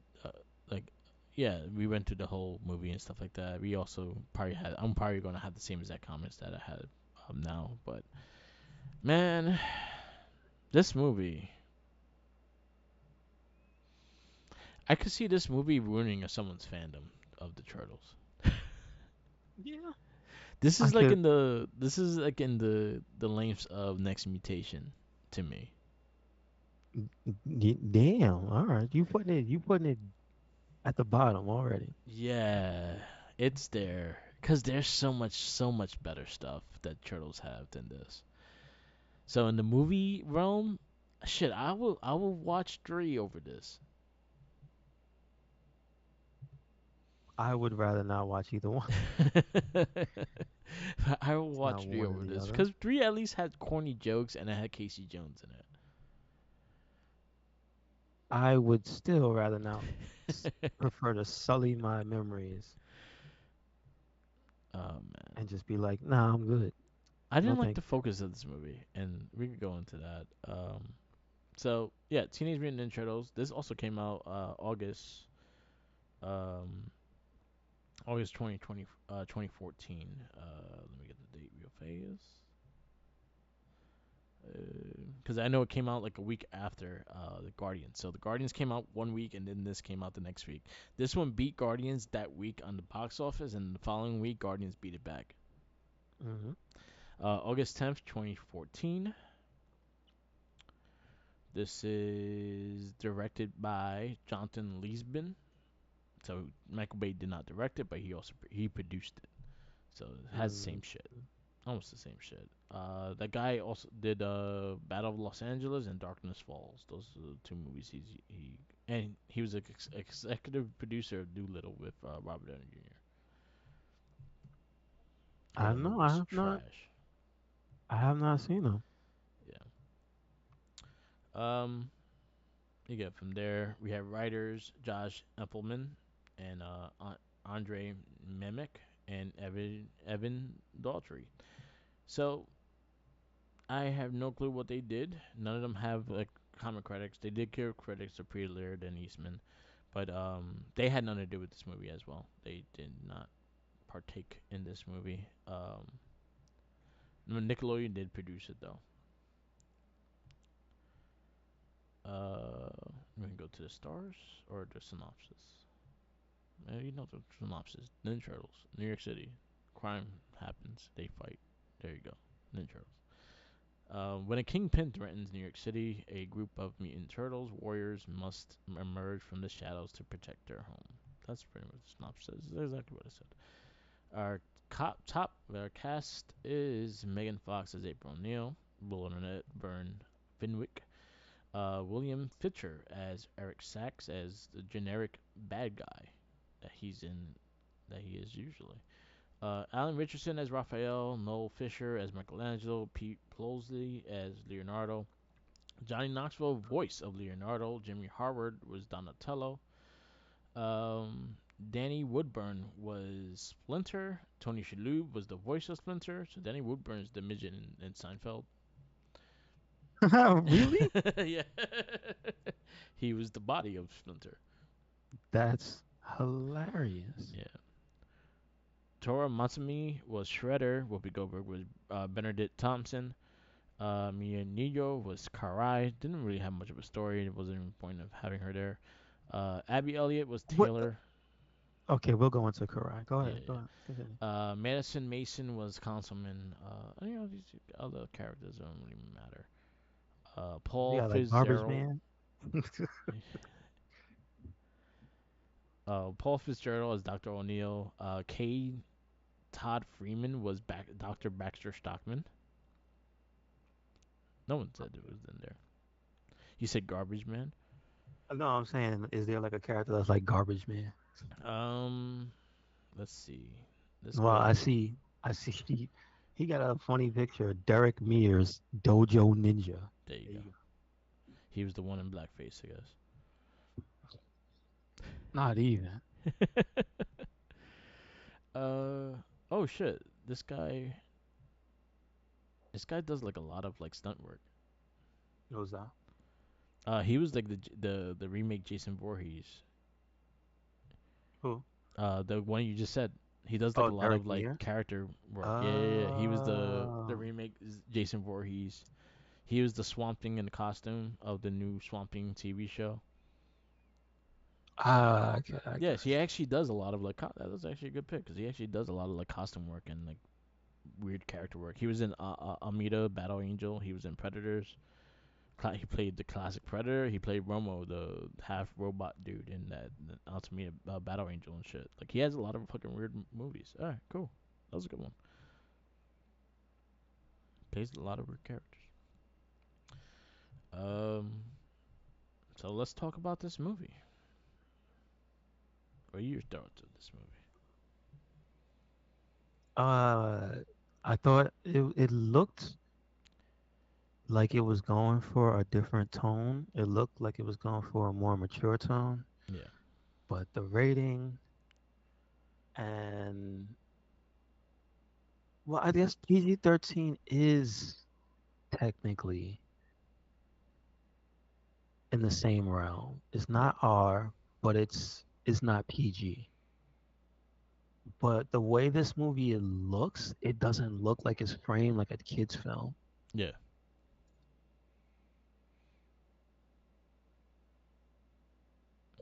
like yeah, we went through the whole movie and stuff like that. We also probably had I'm probably gonna have the same exact comments that I had now, but man, this movie I could see this movie ruining someone's fandom of the turtles. Yeah, This I is like could. in the lengths of Next Mutation to me. Damn. All right, you putting it at the bottom already. Yeah, it's there. Cause there's so much better stuff that turtles have than this. So in the movie realm, shit, I will watch 3 over this. I would rather not watch either one. I will It's not watch 3 one or over the this other. because 3 at least had corny jokes and it had Casey Jones I would still rather not in it. prefer to sully my memories Oh man, and just be like, nah, I'm good. I No, didn't like thank the focus of this movie, and we could go into that. So yeah, Teenage Mutant Ninja Turtles. This also came out um, August 2020, 2014. Let me get the date real fast. Because I know it came out like a week after the Guardians. So the Guardians came out one week, and then this came out the next week. This one beat Guardians that week on the box office, and the following week Guardians beat it back. you. August 10th, 2014. This is directed by Jonathan Liesman. So Michael Bay did not direct it, but he produced it. So it has the Mm. same shit, almost the same shit. That guy also did Battle of Los Angeles and Darkness Falls. Those are the 2 movies he was executive producer of Doolittle with Robert Downey Jr. Yeah, I that movie know. was trash. I have not seen them. Yeah. Um, you get from there. We have writers Josh Epelman and Andre Memick and Evan Daughtry. So I have no clue what they did. None of them have like comic credits. They did give credits to Peter Laird and Eastman, but they had nothing to do with this movie as well. They did not partake in this movie. Nickelodeon did produce it though. We can go to the stars or the synopsis. You know the synopsis. Ninja Turtles, New York City. Crime happens. They fight. There you go. Ninja Turtles. When a kingpin threatens New York City, a group of mutant turtles warriors must emerge from the shadows to protect their home. That's pretty much the synopsis. That's exactly what I said. Our cast is Megan Fox as April O'Neil, Bernadette Byrne Finwick, William Fitcher as Eric Sachs as the generic bad guy that he's in that he is usually. Alan Richardson as Raphael, Noel Fisher as Michelangelo, Pete Plowsley as Leonardo, Johnny Knoxville, voice of Leonardo, Jimmy Harvard was Donatello, um, Danny Woodburn was Splinter, Tony Shalhoub was the voice of Splinter, so Danny Woodburn is the midget in Seinfeld. Really? Yeah, he was the body of Splinter. That's hilarious. Yeah. Tora Matsumi was Shredder. Whoopi Goldberg was Benedict Thompson. Mia Nino was Karai. Didn't really have much of a story. It wasn't even a point of having her there. Abby Elliott was What? Taylor. Okay, we'll go into Karai. Go Yeah, ahead. Go yeah. ahead. Continue. Madison Mason was Councilman. These other characters don't really matter. Paul Yeah, like Garbage Fitzgerald. Man. Paul Fitzgerald as Dr. O'Neill. K. Todd Freeman was Dr. Baxter Stockman. No one said it was in there. You said Garbage Man. No, I'm saying, is there like a character that's like Garbage Man? Um, let's see. Let's Well, go. I see. He got a funny picture. Derek Mears, Dojo Ninja. There you There go. you go. He was the one in blackface, Not even. I guess. Oh shit. This guy does like a lot of like stunt work. Knows that. He was like the remake Jason Voorhees. Who? The one you just said. He does like Oh, a lot Derek of like Mears. character work. Yeah, yeah, yeah. He was the Oh. remake Jason Voorhees. He was the Swamp Thing in the costume of the new Swamp Thing TV show. Ah, I Yes, got he you. actually does a lot of like. That was actually a good pick because he actually does a lot of like costume work and like weird character work. He was in Amita Battle Angel. He was in Predators. He played the classic Predator. He played Romo, the half robot dude in that Ultimate Battle Angel and shit. Like he has a lot of fucking weird movies. All right, cool. That was a good one. Plays a lot of weird characters. Um, so let's talk about this movie. What are your thoughts of this movie? Uh, I thought it looked like it was going for a different tone. It looked like it was going for a more mature tone, Yeah, but the rating and well, I guess PG-13 is technically in the same realm. It's yeah, not R, but it's not PG. But the way this movie looks, it doesn't look like it's framed like a kid's film. yeah,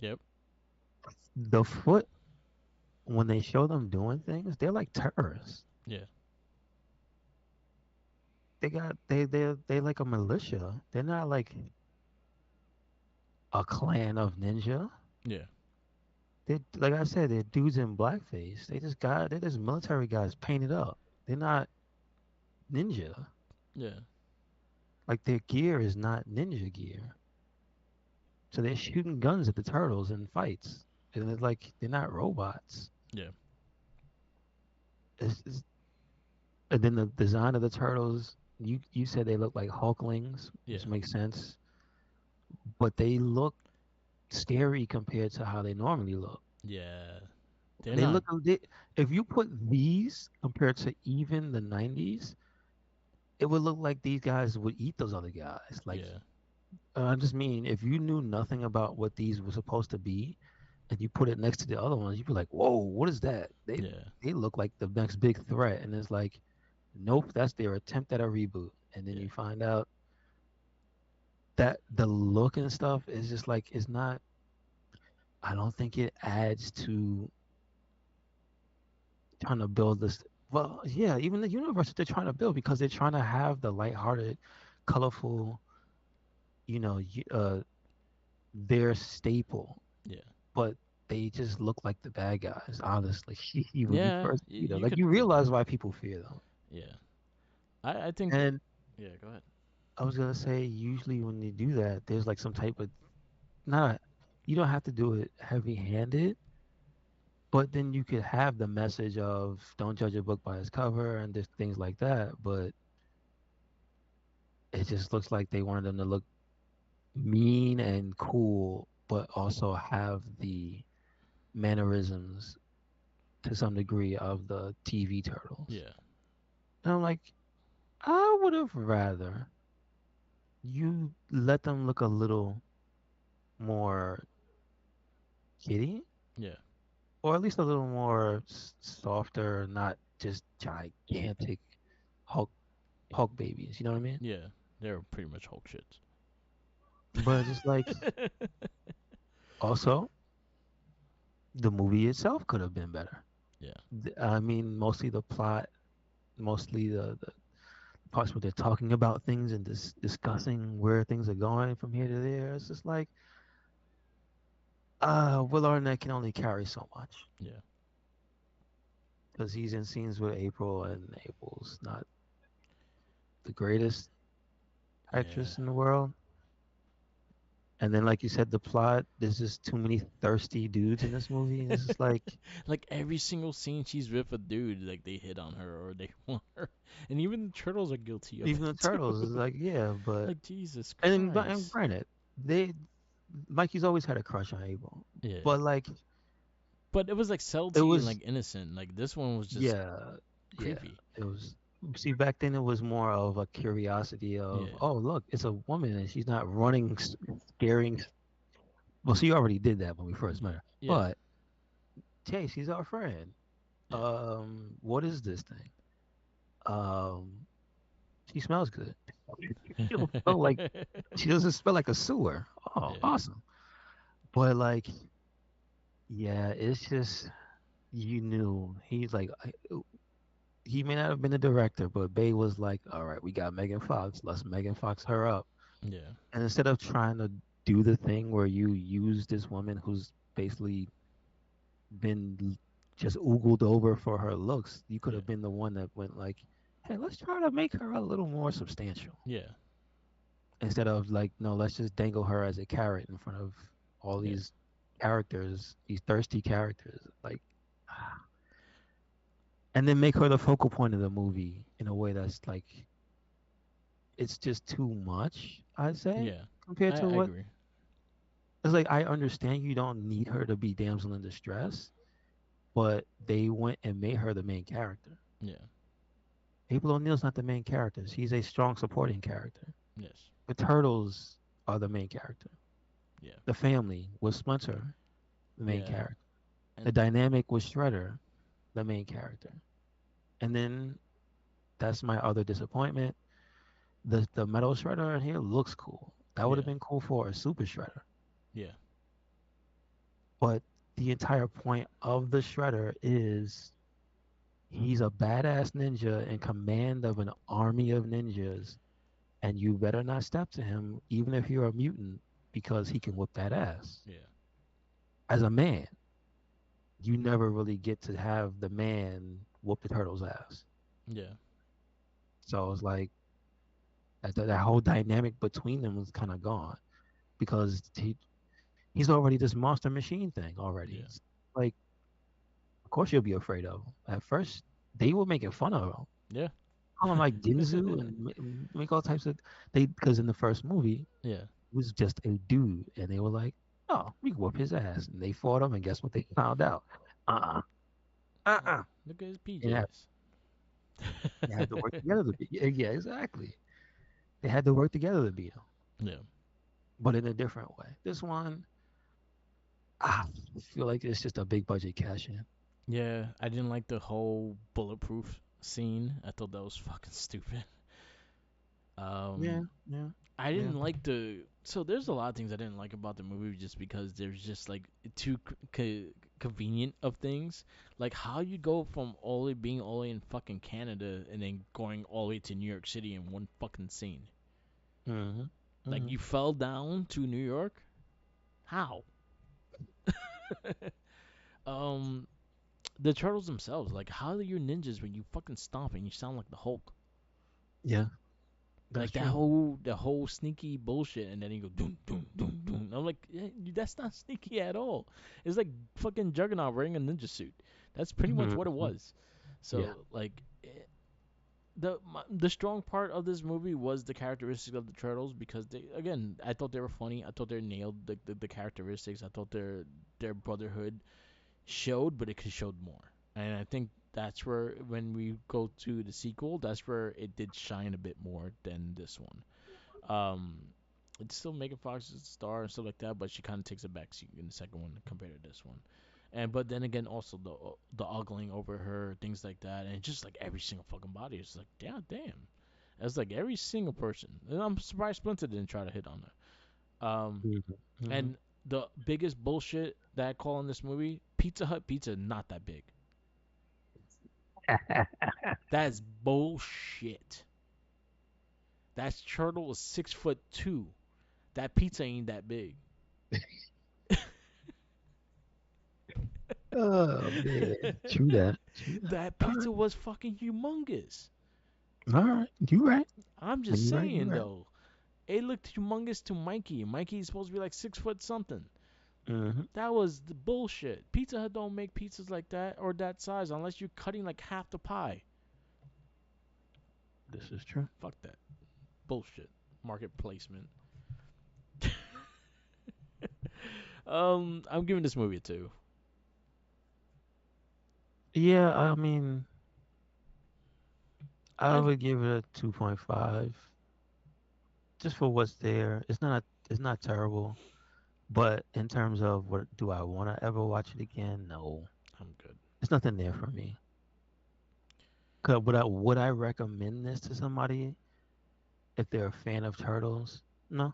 yep, The foot, when they show them doing things, they're like terrorists. yeah, They like a militia. They're not like a clan of ninja. yeah, They like I said, they're dudes in blackface. They're just military guys painted up. They're not ninja. yeah, Like their gear is not ninja gear. So they're shooting guns at the turtles in fights. And it's like they're not robots. yeah, It's, and then the design of the turtles, you said they look like Hulklings, yeah, which makes sense, but they look scary compared to how they normally look. yeah. They're They not. look they, if you put these compared to even the 90s, it would look like these guys would eat those other guys. Like Yeah, I just mean if you knew nothing about what these were supposed to be and you put it next to the other ones, you'd be like, "Whoa, what is that?" yeah, They look like the next big threat, and it's like, nope, that's their attempt at a reboot. And then yeah, you find out that the look and stuff is just like it's not. I don't think it adds to trying to build this. Well, yeah, even the universe that they're trying to build because they're trying to have the lighthearted, colorful, you know, their staple, yeah, but they just look like the bad guys. Honestly, when you yeah. first see them, You like could. you realize why people fear them. Yeah, I think. And Yeah, go ahead. I was gonna say, usually when you do that, there's like some type of not. You don't have to do it heavy-handed, but then you could have the message of don't judge a book by its cover and just things like that. But it just looks like they wanted them to look mean and cool, but also have the mannerisms to some degree of the TV turtles. Yeah, And I'm like, I would have rather you let them look a little more kitty, yeah, or at least a little more softer, not just gigantic Hulk Hulk babies. You know what I mean? yeah. They're pretty much Hulk shits. But just like also the movie itself could have been better. Yeah, I mean, mostly the plot, mostly the parts where they're talking about things and discussing where things are going from here to there. It's just like, Will Arnett can only carry so much yeah, because he's in scenes with April, and April's not the greatest yeah. actress in the world. And then, like you said, the plot, there's just too many thirsty dudes in this movie. And it's just like, Like every single scene she's with a dude, like they hit on her or they want her, and even the turtles are guilty of even the it too. turtles is like, yeah, but, Like Jesus and Christ. granted, they, Mikey's always had a crush on April. Yeah, But, like, but it was like it subtlety and was, like innocent. Like this one was just yeah, yeah, creepy. it was. See, back then it was more of a curiosity of, Yeah, oh, look, it's a woman and she's not running, scaring. Well, she already did that when we first met her. yeah, But, hey, she's our friend. yeah, What is this thing? Um, she smells good. She don't smell like she doesn't smell like a sewer. Oh, yeah, awesome. But like, yeah, it's just you knew he's like he may not have been the director, but Bay was like, all right, we got Megan Fox. Let's Megan Fox her up. Yeah. And instead of trying to do the thing where you use this woman who's basically been just oogled over for her looks, you could Yeah. have been the one that went like, "Hey, let's try to make her a little more substantial." Yeah. Instead of like, no, let's just dangle her as a carrot in front of all Yeah. these characters, these thirsty characters, like, and then make her the focal point of the movie in a way that's like, it's just too much. I'd say Yeah. compared to I what agree. it's like. I understand you don't need her to be damsel in distress, but they went and made her the main character. Yeah. April O'Neil's not the main character. She's a strong supporting character. Yes. The turtles are the main character. Yeah. The family was Splinter, the main Yeah. character. The And dynamic was Shredder, the main character. And then that's my other disappointment. The metal Shredder in here looks cool. That would have yeah. been cool for a Super Shredder. Yeah. But the entire point of the Shredder is he's a badass ninja in command of an army of ninjas, and you better not step to him, even if you're a mutant, because he can whip that ass. Yeah. As a man, you never really get to have the man whoop the turtle's ass. Yeah. So it's like that whole dynamic between them was kind of gone because he's already this monster machine thing already. Yeah. It's like, of course you'll be afraid of him. At first, they were making fun of him, Yeah. call him like Ginzu and make all types of they because in the first movie Yeah. he was just a dude, and they were like, oh, we can whoop his ass, and they fought him, and guess what they found out? Uh uh. Look at his And PJs. they had to work together to beat. Yeah, yeah, exactly. They had to work together to beat him, Yeah. but in a different way. This one, I feel like it's just a big budget cash in. Yeah. I didn't like the whole bulletproof scene. I thought that was fucking stupid. Yeah, Um, yeah, I yeah. didn't like the. So there's a lot of things I didn't like about the movie just because there's just like too convenient of things. Like how you go from all the way being all the way in fucking Canada and then going all the way to New York City in one fucking scene. Mm-hmm. Like Mm-hmm. you fell down to New York. How? um, the turtles themselves. Like how are you ninjas when you fucking stomp and you sound like the Hulk? Yeah, that's Like that true. whole sneaky bullshit, and then you go doom doom doom doom. I'm like, that's not sneaky at all. It's like fucking Juggernaut wearing a ninja suit. That's pretty much what it Mm-hmm. was. Yeah. So like, the strong part of this movie was the characteristics of the turtles because they again I thought they were funny. I thought they nailed the characteristics. I thought their brotherhood showed, but it could showed more. And I think that's where when we go to the sequel, that's where it did shine a bit more than this one. Um, it's still Megan Fox is a star and stuff like that, but she kind of takes a backseat in the second one compared to this one. And but then again, also the ogling over her, things like that, and just like every single fucking body, it's like, yeah, damn. It's like every single person. And I'm surprised Splinter didn't try to hit on her. Mm-hmm. And the biggest bullshit that I call in this movie, Pizza Hut pizza not that big. Mm-hmm. That is bullshit. That turtle is 6'2". That pizza ain't that big. Oh man, true that. True that. That All right, pizza was fucking humongous. all right. You right. I'm No, just you right. You saying right. though, it looked humongous to Mikey. Mikey's supposed to be like 6 foot something. Mm-hmm. That was the bullshit. Pizza Hut don't make pizzas like that or that size unless you're cutting like half the pie. This is true. Fuck that bullshit. Market placement. I'm giving this movie a two. Yeah, I mean, I I would give it a 2.5 just for what's there. It's not terrible, but in terms of what do I want to ever watch it again? No. I'm good. There's nothing there for me. Would I recommend this to somebody if they're a fan of turtles? No,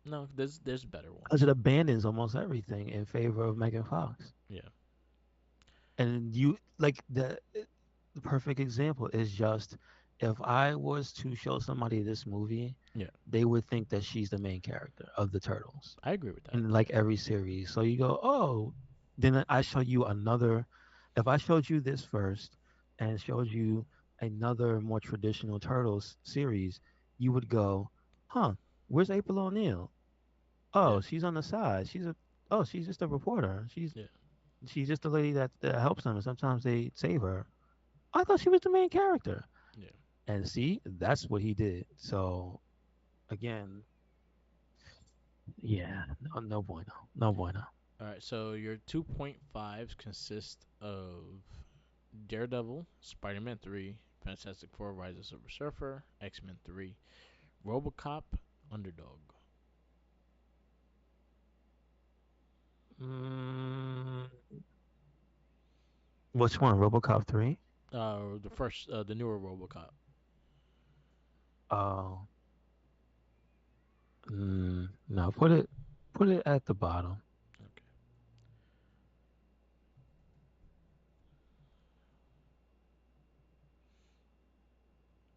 No, there's better because it ones. abandons almost everything in favor of Megan Fox. Yeah. And you like the perfect example is just if I was to show somebody this movie, Yeah, they would think that she's the main character of the Turtles I agree with that. in like every series. So you go, oh, then I show you another. If I showed you this first and showed you another more traditional Turtles series, you would go, huh, where's April O'Neil? Yeah, Oh, she's on the side. She's just a reporter. yeah, She's just the lady that helps them, and sometimes they save her. I thought she was the main character. yeah. And see, that's what he did. So again, yeah, no, no bueno, no bueno. All right, so your 2.5s consist of Daredevil, Spider-Man 3, Fantastic Four: Rise of Silver Surfer, X-Men 3, RoboCop, Underdog. Mm, which one? RoboCop 3? The newer RoboCop. Oh, no, put it at the bottom. Okay,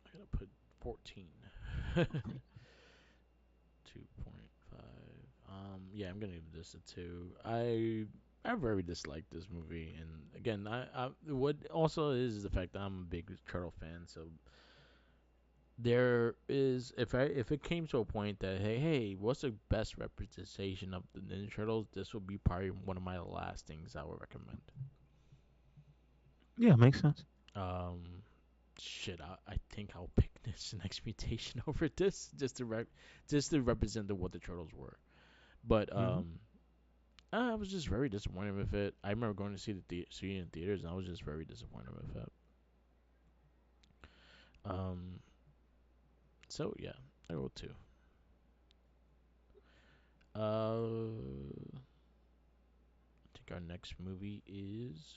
I gotta put 14. 2.5. Yeah, I'm gonna give this a two. I very dislike this movie, and again, I what also is the fact that I'm a big Turtle fan. So there is, if it came to a point that hey, what's the best representation of the Ninja Turtles? This would be probably one of my last things I would recommend. Yeah, makes sense. Um, shit, I think I'll pick this next mutation over this just to represent what the turtles were. But Hmm. I was just very disappointed with it. I remember going to see it in theaters, and I was just very disappointed with it. Um, so yeah, I go two. I think our next movie is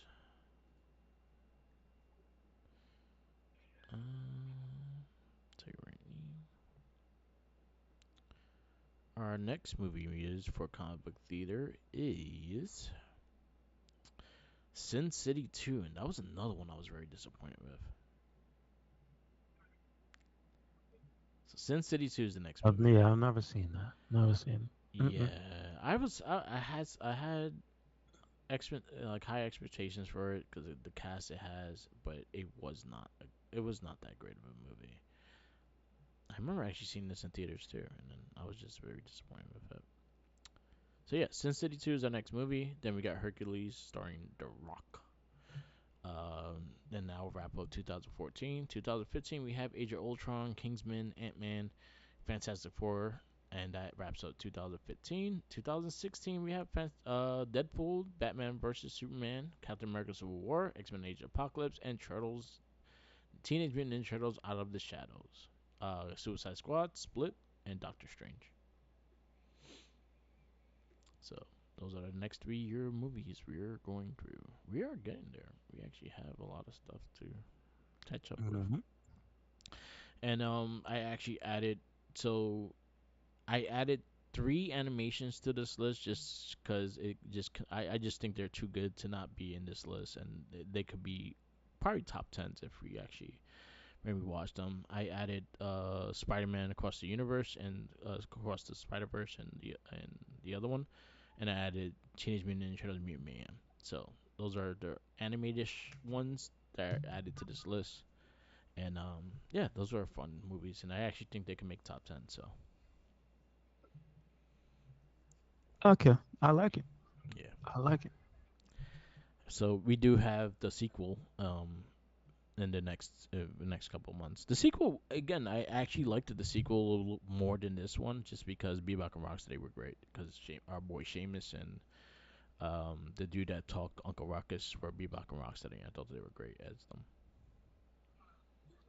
tell you right now. Our next movie is for comic book theater is Sin City 2, and that was another one I was very disappointed with. So Sin City 2 is the next movie. Yeah, I've never seen that. Never seen. Mm-mm. Yeah, I had like high expectations for it because of the cast it has, but it was not that great of a movie. I remember actually seeing this in theaters too, and then I was just very disappointed with it. So yeah, Sin City 2 is our next movie. Then we got Hercules starring The Rock. Then now we'll wrap up 2014. 2015 we have Age of Ultron, Kingsman, Ant Man, Fantastic Four, and that wraps up 2015. 2016 we have Deadpool, Batman vs Superman, Captain America: Civil War, X-Men: Age of Apocalypse, and Turtles, Teenage Mutant Ninja Turtles: Out of the Shadows. Suicide Squad, Split, and Doctor Strange. So those are the next 3 year movies we're going through. We are getting there. We actually have a lot of stuff to catch up with. Hmm. And I actually added so I added 3 animations to this list just because I just think they're too good to not be in this list, and they could be probably top tens if we actually maybe watch them. I added Spider-Man Across the Universe and Across the Spider-Verse and the other one, and I added Teenage Mutant Ninja Turtles: Mutant Mayhem. So those are the animated ones that are added to this list. And yeah, those are fun movies, and I actually think they can make top 10. So Okay, I like it. yeah. I like it. So we do have the sequel in the next couple months. The sequel again, I actually liked the sequel a little more than this one, just because Bebop and Rocksteady were great. Because our boy Seamus and the dude that talked Uncle Ruckus were Bebop and Rocksteady. I thought they were great as them.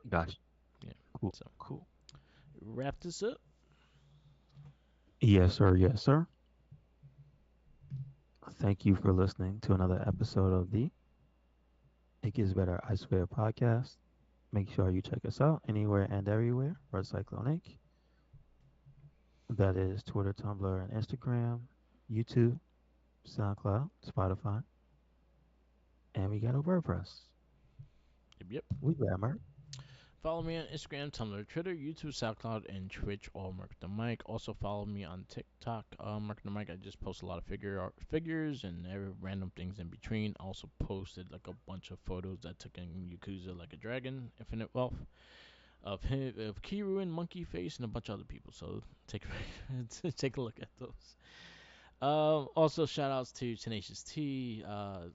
Gotcha. Yeah. Cool. So Cool. wrap this up. Yes, sir. Yes, sir. Thank you for listening to another episode of the It Gets Better, I Swear podcast. Make sure you check us out anywhere and everywhere. Red Cyclone Inc. That is Twitter, Tumblr, and Instagram, YouTube, SoundCloud, Spotify, and we got a WordPress. Yep. Yep. We grammar. Follow me on Instagram, Tumblr, Twitter, YouTube, SoundCloud, and Twitch, all Mark the Mic. Also follow me on TikTok, Mark the Mic. I just post a lot of figures and every random things in between. I also posted like a bunch of photos I took in Yakuza Like a Dragon, Infinite Wealth, of him, of Kiru and Monkey Face, and a bunch of other people. So take take a look at those. Also shout outs to Tenacious T, uh,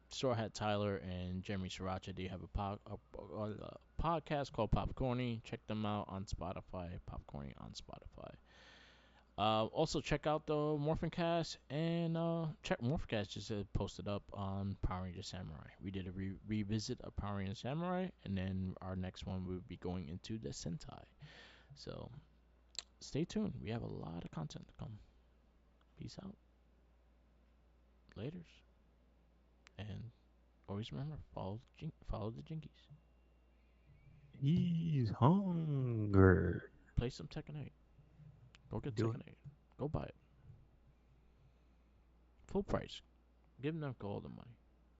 Straw Hat Tyler, and Jeremy Sriracha. They have a podcast called Popcorny. Check them out on Spotify. Popcorny on Spotify. Also check out the Morphin Cast and check Morphin Cast just posted up on Power Ranger Samurai. We did a revisit of Power Ranger Samurai, and then our next one will be going into the Sentai. So stay tuned. We have a lot of content to come. Peace out. Laters. And always remember, follow the Jinkies. He's hunger. Play some Tekken 8. Go get Do it. Tekken 8. Go buy it. Full price. Give them all the money.